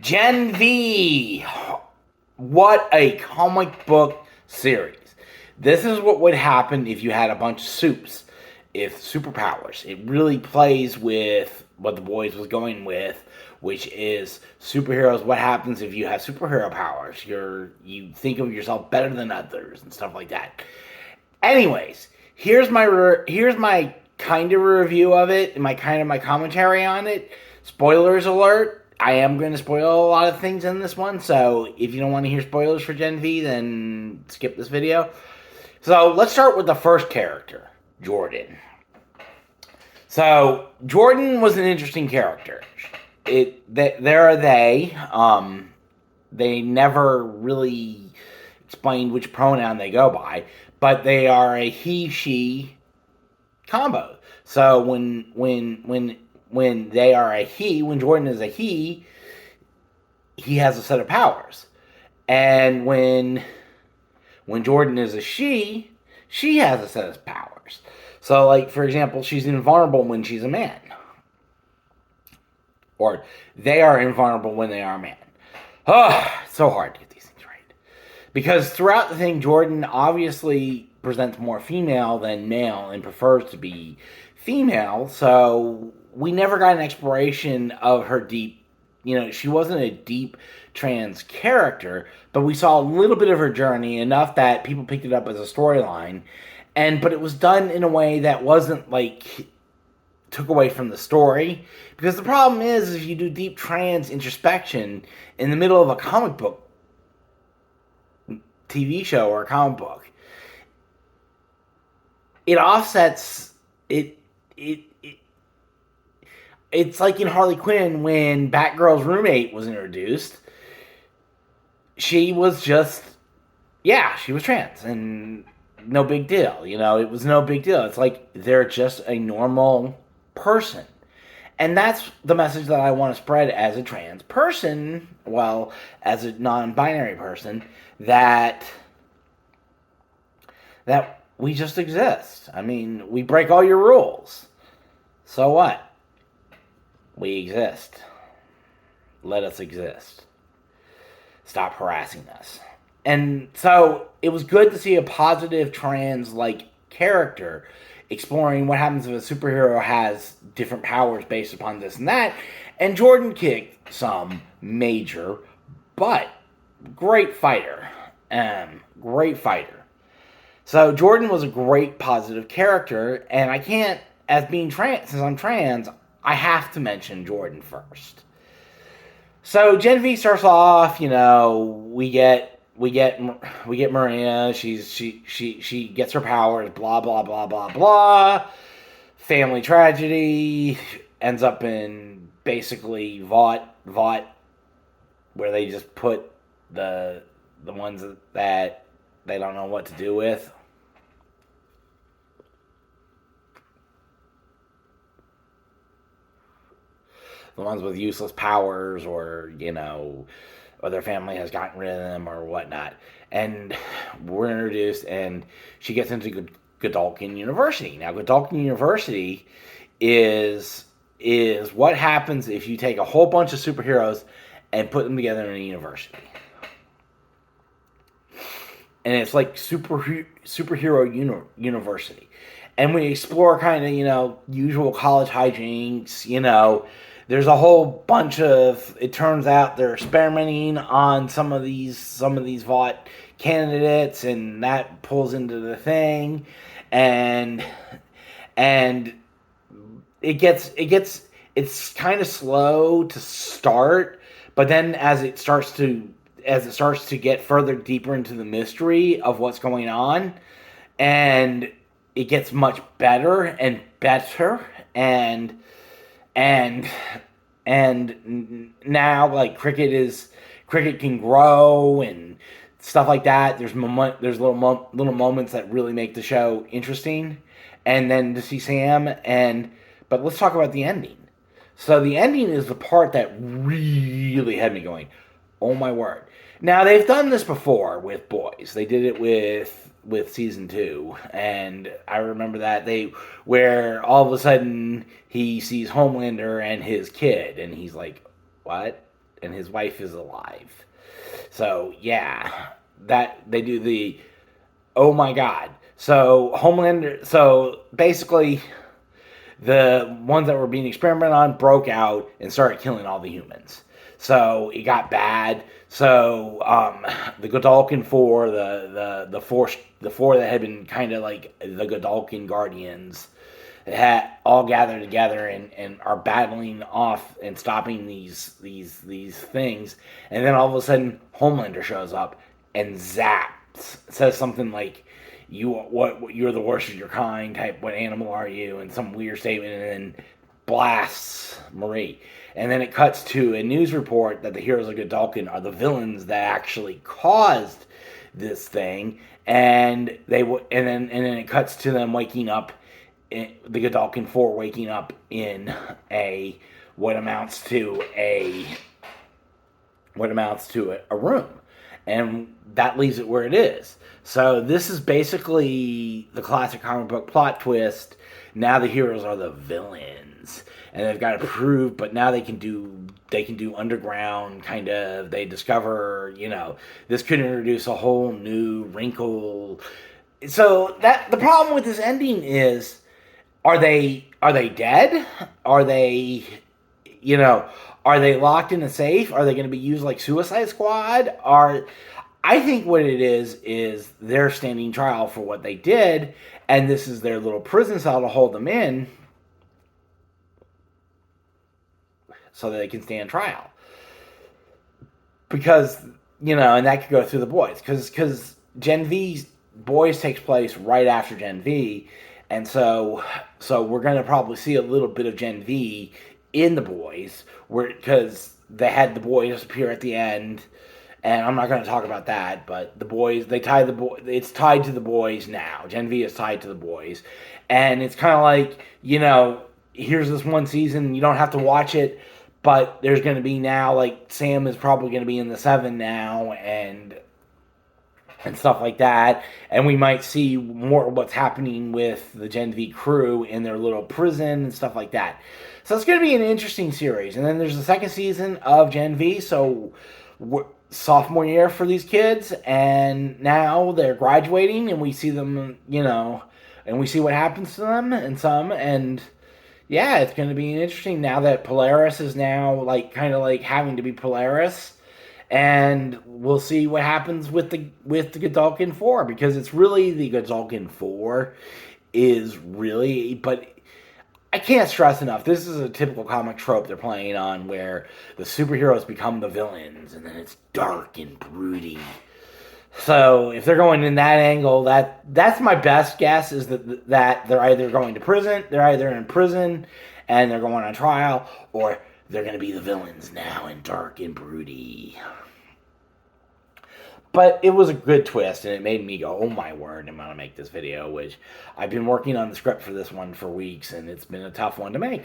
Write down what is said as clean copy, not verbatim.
Gen V. What a comic book series. This is what would happen if you had a bunch of supes, if superpowers. It really plays with what the boys was going with, which is superheroes. What happens if you have superhero powers? You think of yourself better than others and stuff like that. Anyways, here's my kind of review of it and my commentary on it. Spoilers alert. I am going to spoil a lot of things in this one, so if you don't want to hear spoilers for Gen V, then skip this video. So let's start with the first character, Jordan. So Jordan was an interesting character. They never really explained which pronoun they go by, but they are a he/she combo. So when they are a he, when Jordan is a he has a set of powers. And when Jordan is a she has a set of powers. So, like, for example, she's invulnerable when she's a man. Or they are invulnerable when they are a man. Oh, it's so hard to get these things right. Because throughout the thing, Jordan obviously presents more female than male and prefers to be female, so we never got an exploration of her deep, she wasn't a deep trans character, but we saw a little bit of her journey, enough that people picked it up as a storyline, but it was done in a way that wasn't like took away from the story, because the problem is if you do deep trans introspection in the middle of a comic book TV show or a comic book, it offsets it. It's like in Harley Quinn when Batgirl's roommate was introduced. She was just, she was trans and no big deal. It was no big deal. It's like they're just a normal person. And that's the message that I want to spread as a trans person, well, as a non-binary person, that we just exist. I mean, we break all your rules. So what? We exist. Let us exist. Stop harassing us. And so it was good to see a positive trans-like character exploring what happens if a superhero has different powers based upon this and that. And Jordan kicked some major, but great fighter. Great fighter. So Jordan was a great positive character, and I can't, as being trans, since I'm trans, I have to mention Jordan first. So Gen V starts off, we get Maria. She gets her powers. Blah blah blah blah blah. Family tragedy ends up in basically Vought, where they just put the ones that they don't know what to do with. The ones with useless powers, or or their family has gotten rid of them or whatnot. And we're introduced, and she gets into Godolkin University. Now, Godolkin University is what happens if you take a whole bunch of superheroes and put them together in a university. And it's like superhero university. And we explore kind of, usual college hijinks, There's a whole bunch of, it turns out they're experimenting on some of these Vought candidates, and that pulls into the thing. And it's kind of slow to start, but then as it starts to get further deeper into the mystery of what's going on, and it gets much better and better, and now, like, cricket can grow and stuff like that. There's little moments that really make the show interesting, and then to see Sam. But let's talk about the ending. So the ending is the part that really had me going, oh my word. Now, they've done this before with boys. They did it with season 2, and I remember that where all of a sudden he sees Homelander and his kid, and he's like, what? and his wife is alive. So yeah, that they do the oh my god. So Homelander. So basically, the ones that were being experimented on broke out and started killing all the humans. So it got bad. So the Godalkin Four, the four that had been kind of like the Godalkin Guardians, had all gathered together and are battling off and stopping these things. And then all of a sudden, Homelander shows up and zaps, says something like, you're the worst of your kind type, what animal are you, and some weird statement, and then blasts Marie. And then it cuts to a news report that the heroes of Godalkin are the villains that actually caused this thing, and then it cuts to them waking up, the Godalkin Four waking up in what amounts to a room, and that leaves it where it is. So this is basically the classic comic book plot twist. Now the heroes are the villains, and they've got to prove. But now they can do underground kind of. They discover, this could introduce a whole new wrinkle. So that the problem with this ending is, are they dead? Are they, are they locked in a safe? Are they going to be used like Suicide Squad? I think what it is they're standing trial for what they did, and this is their little prison cell to hold them in so that they can stand trial. Because, and that could go through the boys. Because Gen V's Boys takes place right after Gen V, and so we're going to probably see a little bit of Gen V in the Boys, because they had the boys appear at the end. And I'm not going to talk about that, but the boys, it's tied to the boys now. Gen V is tied to the boys. And it's kind of like, here's this one season, you don't have to watch it, but there's going to be now, like, Sam is probably going to be in the 7 now, and stuff like that. And we might see more of what's happening with the Gen V crew in their little prison and stuff like that. So it's going to be an interesting series. And then there's the second season of Gen V, so sophomore year for these kids, and now they're graduating, and we see them, and we see what happens to them and yeah, it's going to be interesting now that Polaris is now kind of having to be Polaris, and we'll see what happens with the Godalkin 4, because it's really the Godalkin 4 is really, but I can't stress enough, this is a typical comic trope they're playing on, where the superheroes become the villains, and then it's dark and broody. So if they're going in that angle, that's my best guess, is that they're either going to prison, they're either in prison, and they're going on trial, or they're going to be the villains now, and dark and broody. But it was a good twist, and it made me go, oh my word, I'm going to make this video, which I've been working on the script for this one for weeks, and it's been a tough one to make.